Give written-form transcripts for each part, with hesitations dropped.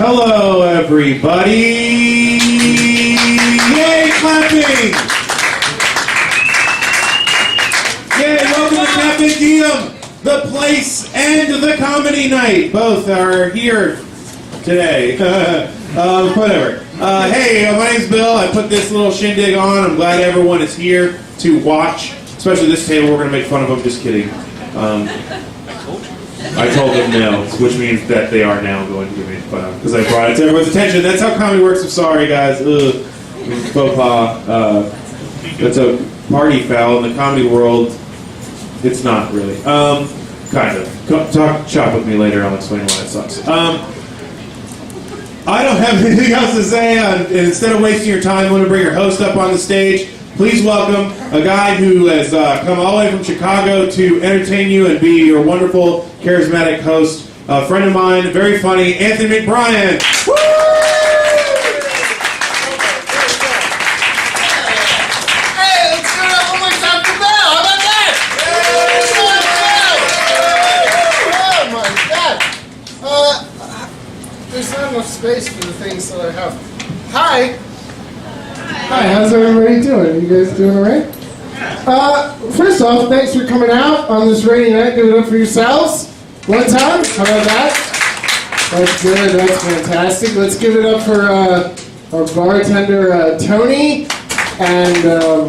Hello, everybody! Yay, clapping! Yay, welcome to Cafe Diem, the place and the comedy night. Both are here today. Whatever. Hey, my name's Bill. I put this little shindig on. I'm glad everyone is here to watch, especially this table. We're going to make fun of them. Just kidding. I told them no, which means that they are now going to get made fun of because I brought it to everyone's attention. That's how comedy works. I'm sorry, guys. Faux pas. That's a party foul in the comedy world. It's not really. Kind of. Shop with me later. I'll explain why it sucks. I don't have anything else to say. And instead of wasting your time, I'm going to bring your host up on the stage. Please welcome a guy who has come all the way from Chicago to entertain you and be your wonderful, charismatic host. A friend of mine, very funny, Anthony McBrien. Woo! Hey, let's do it one more time for Bill. How about that? Oh my God. There's not enough space for the things that I have. Hi. Hi, how's everybody doing? You guys doing all right? First off, thanks for coming out on this rainy night. Give it up for yourselves. One time. How about that? That's good. That's fantastic. Let's give it up for our bartender, Tony, and the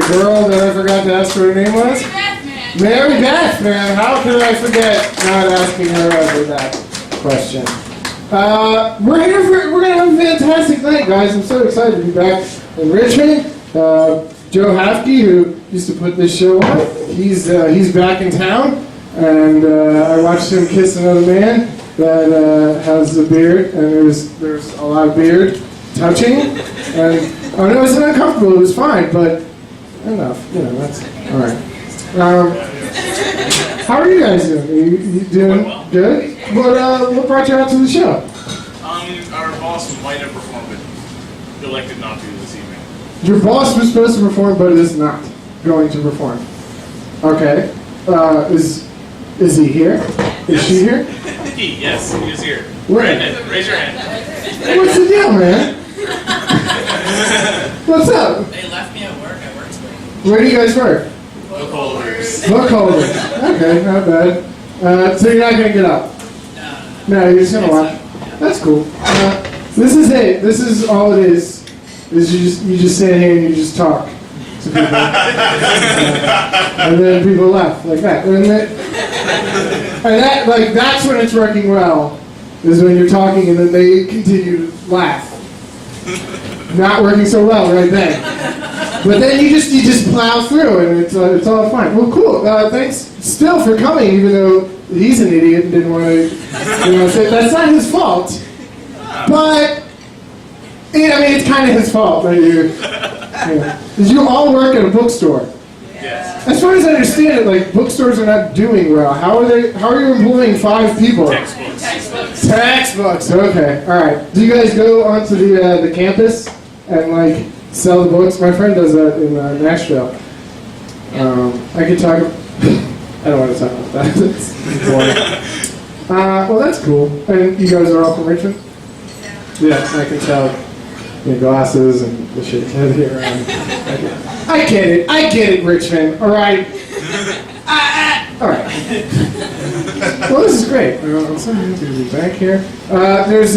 girl that I forgot to ask what her name was? Mary Beth, man. How could I forget not asking her ever that question? We're gonna have a fantastic night, guys. I'm so excited to be back in Richmond. Joe Hafke, who used to put this show on, he's back in town, and I watched him kiss another man that has a beard, and there's a lot of beard touching, and I know it's uncomfortable. It was fine, but enough. That's all right. How are you guys doing? You doing good? What brought you out to the show? Our boss might have performed, but elected not to this evening. Your boss was supposed to perform, but is not going to perform. Okay. Is he here? Is she here? Yes, he is here. Where? Raise your hand. What's the deal, man? What's up? They left me at work. I work today. Where do you guys work? Book holders. Book holders. Okay, not bad. So you're not gonna get up? No, you're just gonna watch. That's cool. This is it. This is all it is. Is you just stand here and you just talk to people, and then people laugh like that. And that's when it's working well. Is when you're talking and then they continue to laugh. Not working so well right then. But then you just plow through and it's all fine. Well, cool. Thanks still for coming, even though he's an idiot and didn't want to say that's not his fault. But it's kind of his fault that because you all work at a bookstore. Yes. As far as I understand it, bookstores are not doing well. How are you employing 5 people? Textbooks. Textbooks. Okay. All right. Do you guys go onto the campus and sell the books? My friend does that in Nashville. I could talk. I don't want to talk about that. It's boring. Well, that's cool. And you guys are all from Richmond? Yeah, I can tell. Your glasses and the shit head here. I get it, Richmond. All right. All right. Well, this is great. I'm so happy to be back here. There's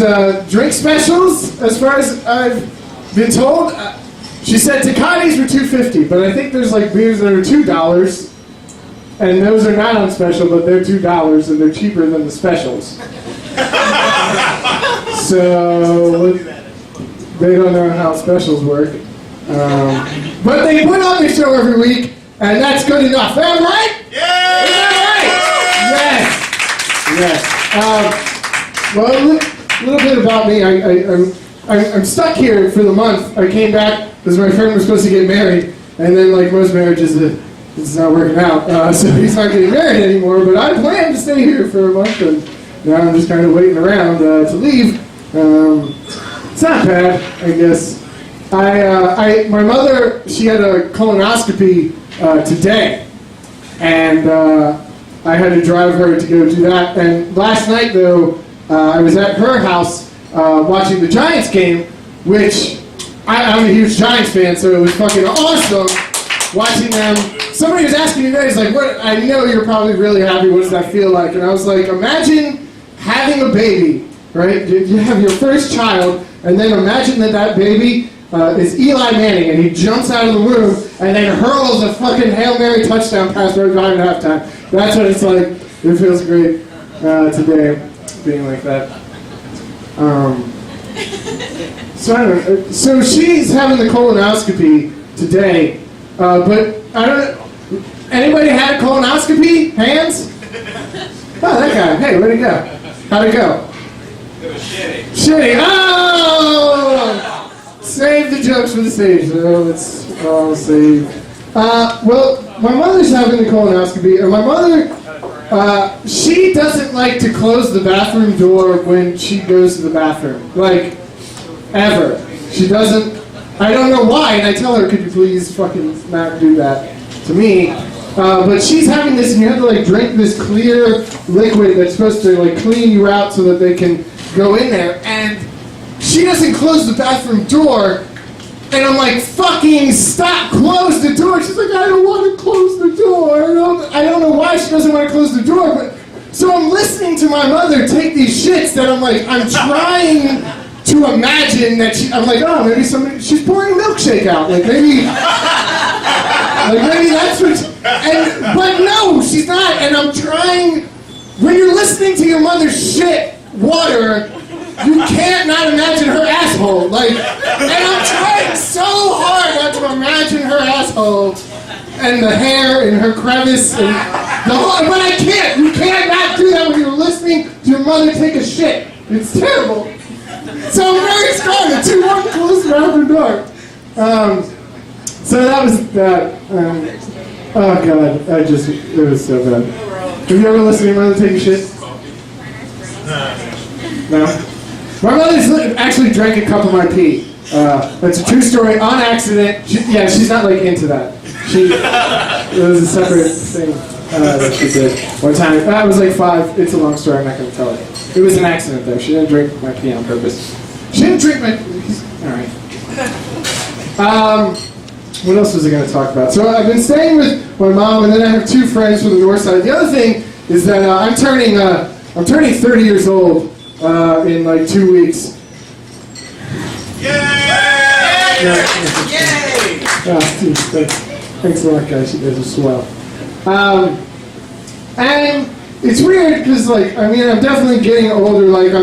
drink specials, as far as I've been told. She said Tecates were $2.50, but I think there's beers that are $2, and those are not on special, but they're $2, and they're cheaper than the specials. So they don't know how specials work, but they put on the show every week, and that's good enough. Am I right? Yeah! Is that right? Yes. Well, a little bit about me. I'm stuck here for the month. I came back because my friend was supposed to get married, and then most marriages, it's not working out. So he's not getting married anymore. But I planned to stay here for a month, and now I'm just kind of waiting around to leave. It's not bad, I guess. My mother, she had a colonoscopy today, and I had to drive her to go do that. And last night, though, I was at her house watching the Giants game, which I'm a huge Giants fan, so it was fucking awesome watching them. Somebody was asking you guys, like, what? I know you're probably really happy. What does that feel like? And I was like, imagine having a baby, right? You have your first child, and then imagine that baby is Eli Manning, and he jumps out of the room and then hurls a fucking Hail Mary touchdown pass right behind halftime. That's what it's like. It feels great today, being like that. So she's having the colonoscopy today, but I don't. Anybody had a colonoscopy? Hands? Oh, that guy. Hey, where'd he go? How'd it go? It was shitty. Shitty. Oh! Save the jokes for the stage. Let's all save. Well, my mother's having the colonoscopy, and my mother, she doesn't like to close the bathroom door when she goes to the bathroom. Like, ever. She doesn't. I don't know why, and I tell her, could you please fucking not do that to me? But she's having this, and you have to like drink this clear liquid that's supposed to like clean you out so that they can go in there. And she doesn't close the bathroom door, and I'm like, fucking stop, close the door. She's like, I don't want to close the door. I don't know why she doesn't want to close the door, but so I'm listening to my mother take these shits that I'm trying to imagine that I'm like, oh, maybe she's pouring a milkshake out. Like maybe that's what but no, she's not. And I'm trying, when you're listening to your mother's shit water, you can't not imagine her asshole. Like, and I'm trying so hard not to imagine her asshole and the hair in her crevice and the whole, but I can't. You can't not do that when you're listening to your mother take a shit. It's terrible. So I'm very strong. The 2-1 close the bathroom door. So that was that. Oh god, it was so bad. Have you ever listened to your mother take a shit? No? My mother actually drank a cup of my pee. That's a true story, on accident. She's not like into that. It was a separate thing that she did one time. I was like 5. It's a long story, I'm not going to tell it. It was an accident though. She didn't drink my pee on purpose. She didn't drink my... Alright. What else was I going to talk about? So I've been staying with my mom, and then I have 2 friends from the north side. The other thing is that I'm turning 30 years old in like 2 weeks. Yay! Yeah. Yay! Thanks a lot, guys. You guys are swell. And it's weird because, like, I mean, I'm definitely getting older. Like,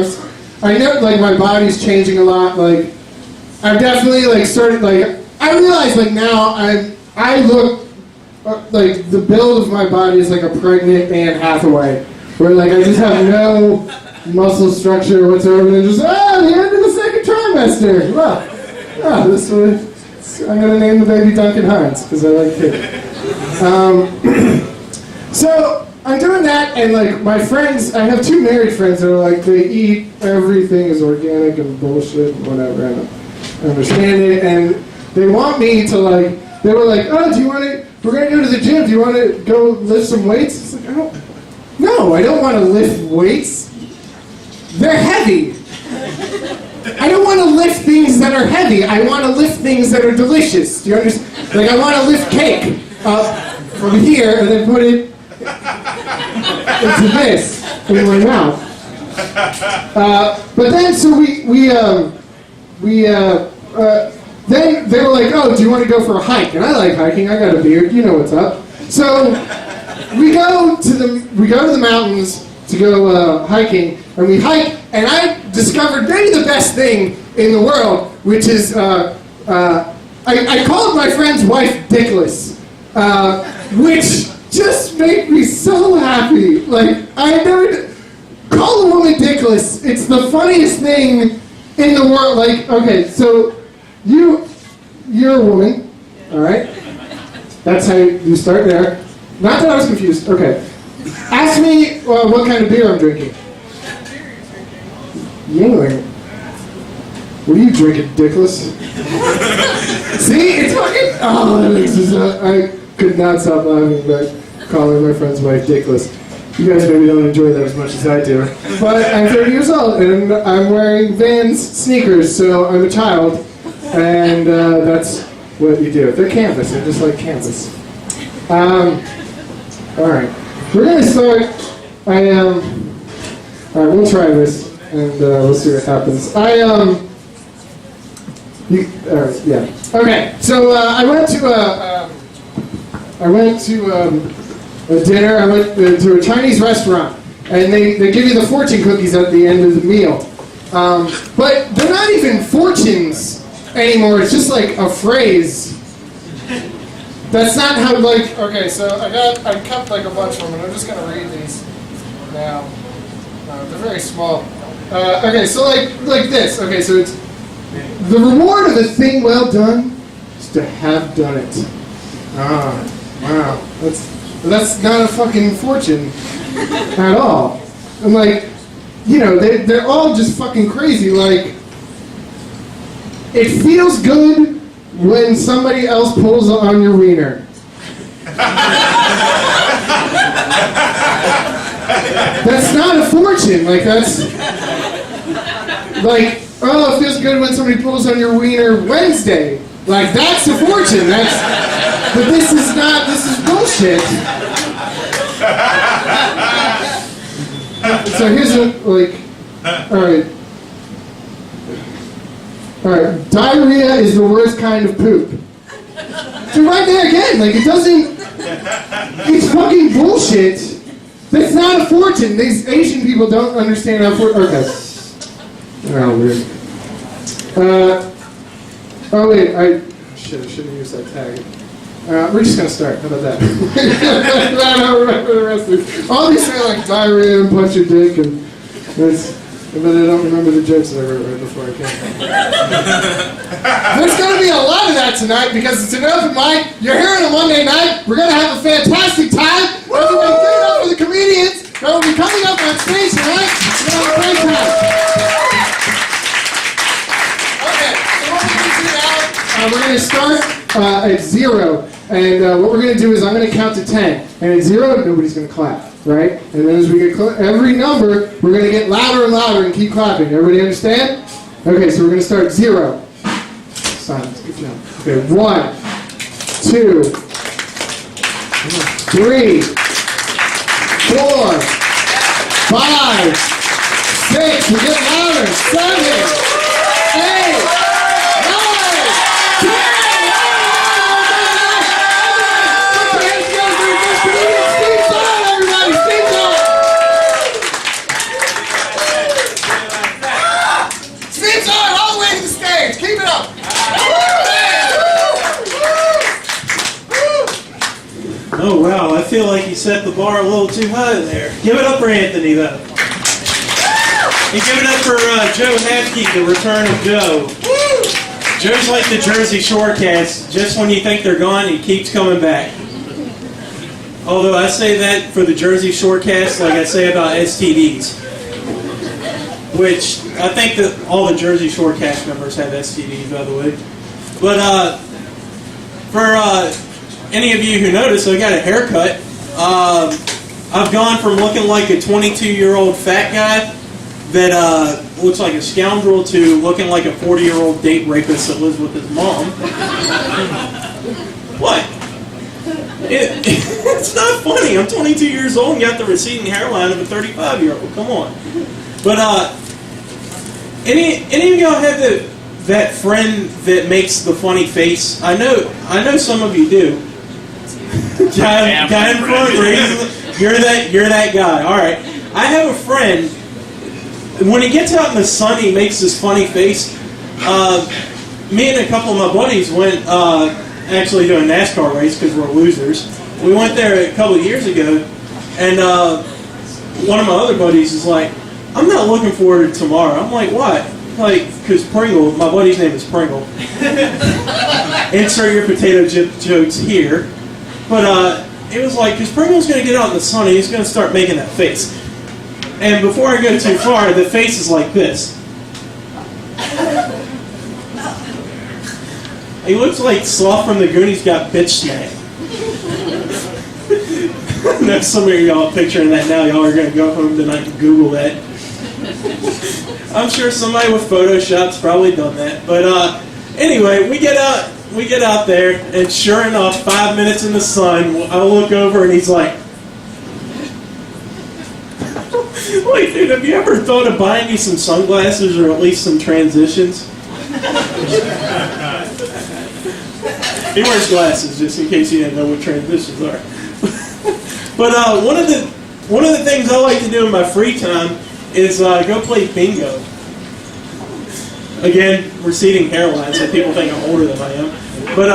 I know, like, my body's changing a lot. Like, I'm definitely like started like. I realize like now I look like the build of my body is like a pregnant Anne Hathaway, where like I just have no muscle structure whatsoever, and just the end of the second trimester. Well, this one, I'm gonna name the baby Duncan Hines because I like it. So I'm doing that, and like my friends, I have 2 married friends that are like they eat everything is organic and bullshit, and whatever. I don't understand it, and they want me to like. They were like, oh, do you want to? We're gonna go to the gym. Do you want to go lift some weights? It's like, No, I don't want to lift weights. They're heavy. I don't want to lift things that are heavy. I want to lift things that are delicious. Do you understand? Like I want to lift cake up from here and then put it into this in my mouth. But then, so then they were like, oh, do you want to go for a hike? And I like hiking. I got a beard. You know what's up. So we go to the mountains to go hiking, and we hike. And I discovered maybe the best thing in the world, which is I called my friend's wife Dickless, which just made me so happy. Like I never call a woman Dickless. It's the funniest thing in the world. Like okay, so. You're a woman, all right? That's how you start there. Not that I was confused. Okay. Ask me what kind of beer I'm drinking. Yingling. What are you drinking, Dickless? See, it's fucking. Oh, that makes me so. I could not stop laughing by calling my friend's wife Dickless. You guys maybe don't enjoy that as much as I do. But I'm 30 years old, and I'm wearing Vans sneakers, so I'm a child. And that's what you do. They're canvas. They're just like canvas. All right. We're going to start. All right, we'll try this, and we'll see what happens. Yeah. Okay. So I went to a dinner. I went to a Chinese restaurant, and they give you the fortune cookies at the end of the meal. But they're not even fortunes anymore. It's just like a phrase. That's not how, like, okay, so I kept like a bunch of them, and I'm just gonna read these now. They're very small. Okay, so like this. Okay, so it's the reward of a thing well done is to have done it. Wow, that's not a fucking fortune at all. And like, you know, they're all just fucking crazy. Like, it feels good when somebody else pulls on your wiener. That's not a fortune. Like, that's like, oh, it feels good when somebody pulls on your wiener Wednesday. Like, that's a fortune. But this is not. This is bullshit. So here's all right, diarrhea is the worst kind of poop. So right there again, like, it doesn't, it's fucking bullshit. That's not a fortune. These Asian people don't understand how okay. Oh, weird. Oh wait, I shouldn't use that tag. We're just gonna start. How about that? I don't remember the rest of it. All these say like diarrhea and punch your dick, but I don't remember the jokes that I wrote right before I came. There's gonna be a lot of that tonight because it's an open mic. You're here on a Monday night. We're gonna have a fantastic time. Everybody give it up for the comedians that will be coming up on stage tonight. We're gonna have a great time. Okay, so what we're gonna do now, we're gonna start at 0. And what we're going to do is I'm going to count to 10. And at 0, nobody's going to clap, right? And then as we get every number, we're going to get louder and louder and keep clapping. Everybody understand? Okay, so we're going to start 0. Silence, good job. Okay, 1, 2, 3, 4, 5, 6. We get louder. 7, 8, 9, 10. Oh, wow, I feel like you set the bar a little too high there. Give it up for Anthony, though. And give it up for Joe Hafke, the return of Joe. Joe's like the Jersey Shore cast. Just when you think they're gone, he keeps coming back. Although I say that for the Jersey Shore cast like I say about STDs. Which, I think that all the Jersey Shore cast members have STDs, by the way. But, for any of you who notice, I got a haircut. I've gone from looking like a 22-year-old fat guy that looks like a scoundrel to looking like a 40-year-old date rapist that lives with his mom. What? It's not funny. I'm 22 years old and got the receding hairline of a 35-year-old. Come on. But any of y'all have that friend that makes the funny face? I know some of you do. guy in front, you're that guy. All right. I have a friend. When he gets out in the sun, he makes this funny face. Me and a couple of my buddies went actually to a NASCAR race because we're losers. We went there a couple of years ago, and one of my other buddies is like, "I'm not looking forward to tomorrow." I'm like, "What?" Like, because Pringle, my buddy's name is Pringle. Insert your potato chip jokes here. But it was like, because Pringle's going to get out in the sun and he's going to start making that face. And before I go too far, the face is like this. He looks like Sloth from the Goonies got bitch smacked. know some of y'all are picturing that now. Y'all are going to go home tonight and Google that. I'm sure somebody with Photoshop's probably done that. But anyway, we get out there, and sure enough, 5 minutes in the sun, I look over, and he's like, "Wait, dude, have you ever thought of buying you some sunglasses or at least some transitions?" He wears glasses, just in case you didn't know what transitions are. But one of the things I like to do in my free time is go play bingo. Again, receding hairline, so people think I'm older than I am. But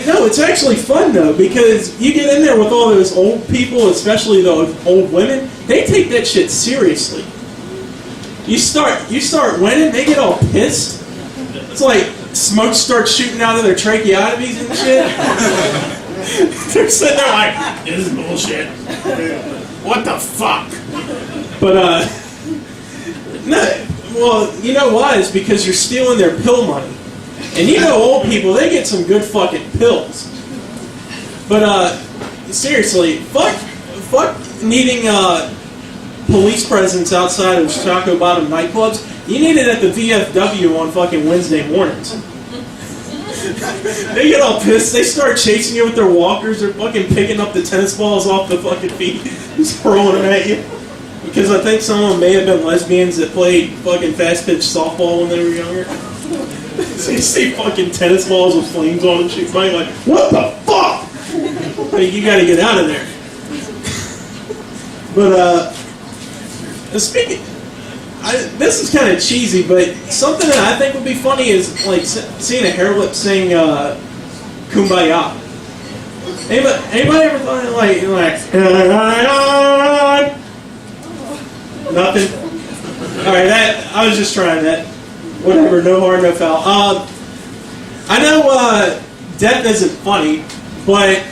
no, it's actually fun though, because you get in there with all those old people, especially the old women. They take that shit seriously. You start winning, they get all pissed. It's like smoke starts shooting out of their tracheotomies and shit. They're sitting there like, "This is bullshit. What the fuck?" But no, well, you know why? It's because you're stealing their pill money. And you know old people, they get some good fucking pills. But seriously, fuck needing police presence outside of Chaco Bottom nightclubs. You need it at the VFW on fucking Wednesday mornings. They get all pissed. They start chasing you with their walkers. They're fucking picking up the tennis balls off the fucking feet, just throwing them at you. Because I think some of them may have been lesbians that played fucking fast-pitch softball when they were younger. So you see fucking tennis balls with flames on them, shooting by, like, what the fuck? Like, you gotta get out of there. But, speaking, this is kind of cheesy, but something that I think would be funny is, like, seeing a hair lip sing, Kumbaya. Anybody ever thought of, like, nothing? Alright, I was just trying that. Whatever, no harm, no foul. I know death isn't funny, but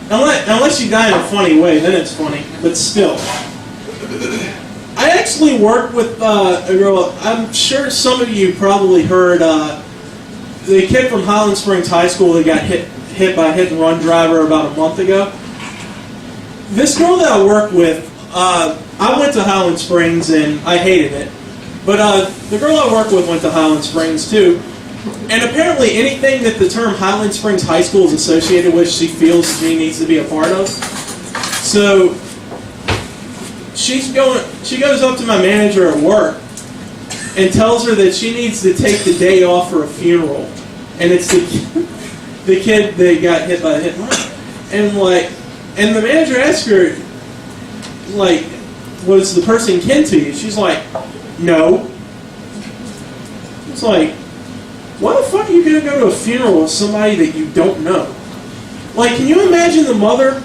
unless you die in a funny way, then it's funny. But still, I actually worked with a girl. I'm sure some of you probably heard the kid from Highland Springs High School that got hit by a hit-and-run driver about a month ago. This girl that I worked with, I went to Highland Springs and I hated it. But the girl I work with went to Highland Springs too, and apparently anything that the term Highland Springs High School is associated with, she feels she needs to be a part of. So she goes up to my manager at work and tells her that she needs to take the day off for a funeral, and it's the kid that got hit by a hit and run, and the manager asks her, like, was the person kin to you? She's like, no. It's like, why the fuck are you going to go to a funeral with somebody that you don't know? Like, can you imagine the mother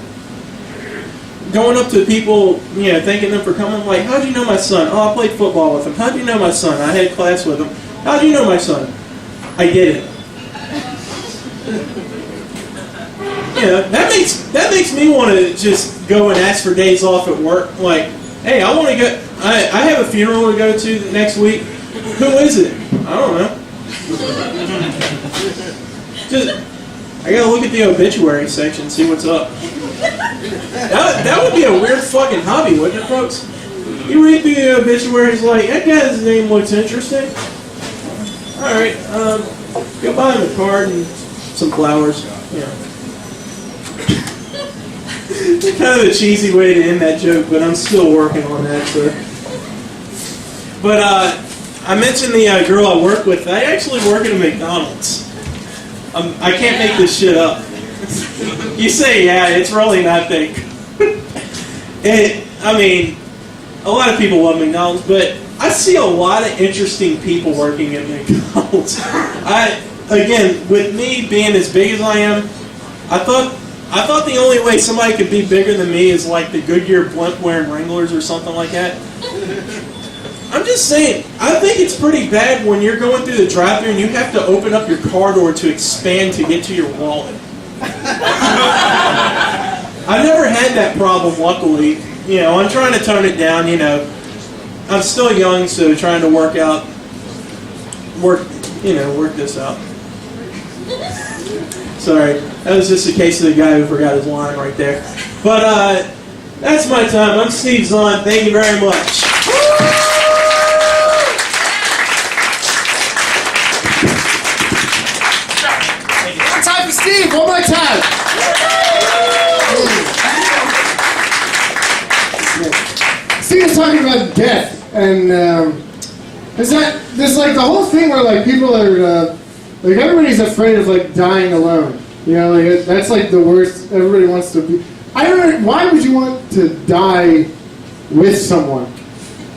going up to people, you know, thanking them for coming? Like, how'd you know my son? Oh, I played football with him. How'd you know my son? I had class with him. How'd you know my son? I did it. Yeah, that makes me want to just go and ask for days off at work. Like, hey, I want to go. I have a funeral to go to next week. Who is it? I don't know. I gotta look at the obituary section and see what's up. That would be a weird fucking hobby, wouldn't it, folks? You read through the obituaries like, that guy's name looks interesting. Alright, go buy him a card and some flowers. Yeah. Kind of a cheesy way to end that joke, but I'm still working on that, so. But I mentioned the girl I work with. I actually work at a McDonald's. I can't make this shit up. You say, yeah, it's really not that good. I mean, a lot of people love McDonald's, but I see a lot of interesting people working at McDonald's. Again, with me being as big as I am, I thought the only way somebody could be bigger than me is like the Goodyear blimp wearing Wranglers or something like that. I'm just saying, I think it's pretty bad when you're going through the drive-thru and you have to open up your car door to expand to get to your wallet. I've never had that problem, luckily. You know, I'm trying to tone it down, you know. I'm still young, so trying to work this out. Sorry, that was just a case of the guy who forgot his line right there. But that's my time. I'm Steve Zahn. Thank you very much. One time for Steve. One more time. Steve was talking about death, and there's like the whole thing where like people are like everybody's afraid of like dying alone. You know, like that's like the worst. Everybody wants to be. I don't know. Why would you want to die with someone?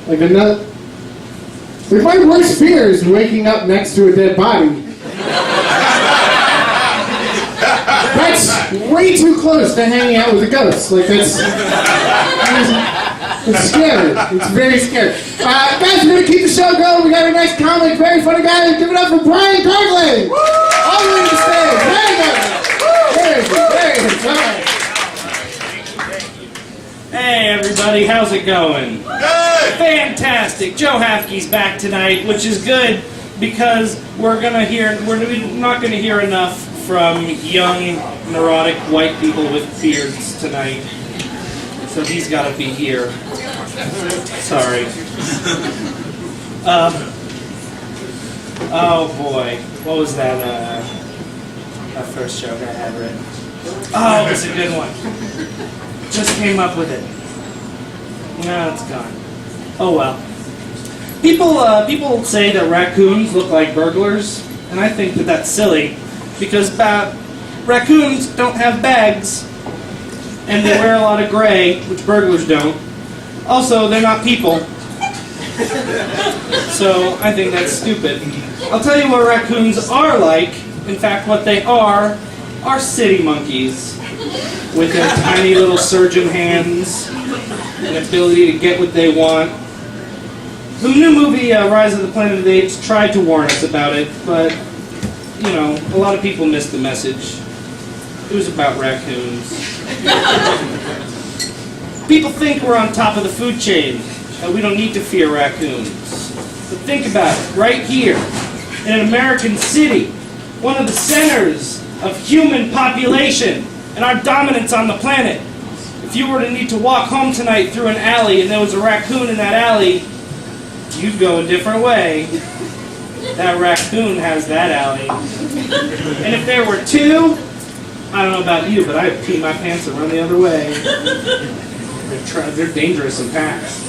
Like another. Like my worst fear is waking up next to a dead body. That's way too close to hanging out with a ghost. Like that's. It's scary. It's very scary. Guys, we're going to keep the show going. We got a nice comic, very funny guy. Give it up for Brian Gartland. All the way to the stage. There you go. There he is. All right. Hey everybody, how's it going? Good! Fantastic! Joe Hafke's back tonight, which is good because we're not gonna hear enough from young, neurotic white people with beards tonight. So he's gotta be here. Sorry. Oh boy, what was that first joke I had written? Oh, it was a good one. Just came up with it. No, it's gone. Oh well. People say that raccoons look like burglars, and I think that that's silly because raccoons don't have bags, and they wear a lot of gray, which burglars don't. Also, they're not people. So I think that's stupid. I'll tell you what raccoons are like. In fact, what they are city monkeys. With their tiny little surgeon hands and ability to get what they want. The new movie, Rise of the Planet of the Apes, tried to warn us about it, but, you know, a lot of people missed the message. It was about raccoons. People think we're on top of the food chain, that we don't need to fear raccoons. But think about it, right here, in an American city, one of the centers of human population, and our dominance on the planet. If you were to need to walk home tonight through an alley and there was a raccoon in that alley, you'd go a different way. That raccoon has that alley. And if there were two, I don't know about you, but I'd pee my pants and run the other way. They're dangerous in packs.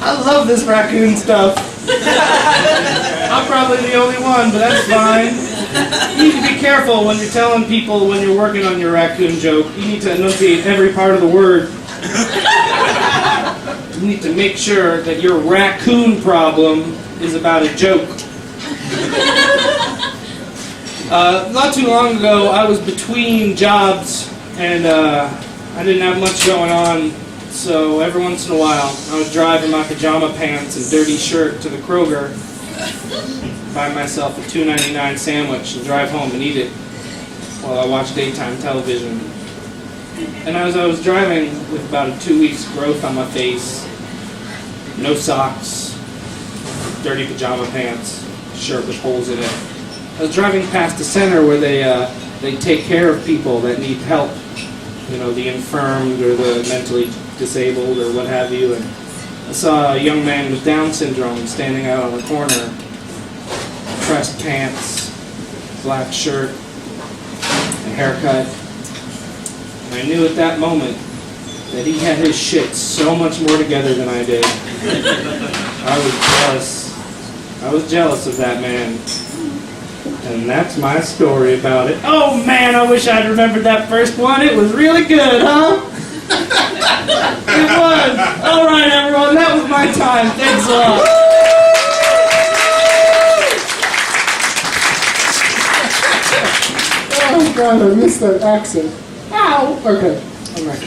I love this raccoon stuff. I'm probably the only one, but that's fine. You need to be careful when you're telling people when you're working on your raccoon joke. You need to enunciate every part of the word. You need to make sure that your raccoon problem is about a joke. Not too long ago, I was between jobs, and I didn't have much going on. So every once in a while, I would drive in my pajama pants and dirty shirt to the Kroger, buy myself a $2.99 sandwich and drive home and eat it while I watched daytime television. And as I was driving with about a 2 weeks growth on my face, no socks, dirty pajama pants, shirt with holes in it, I was driving past a center where they take care of people that need help, you know, the infirmed or the mentally disabled or what have you, and I saw a young man with Down syndrome standing out on the corner, pressed pants, black shirt, and haircut, and I knew at that moment that he had his shit so much more together than I did. I was jealous of that man. And that's my story about it. Oh man, I wish I'd remembered that first one. It was really good, huh? It was. All right, everyone, that was my time. Thanks a lot. Oh God, I missed that accent. Ow. Okay, all right.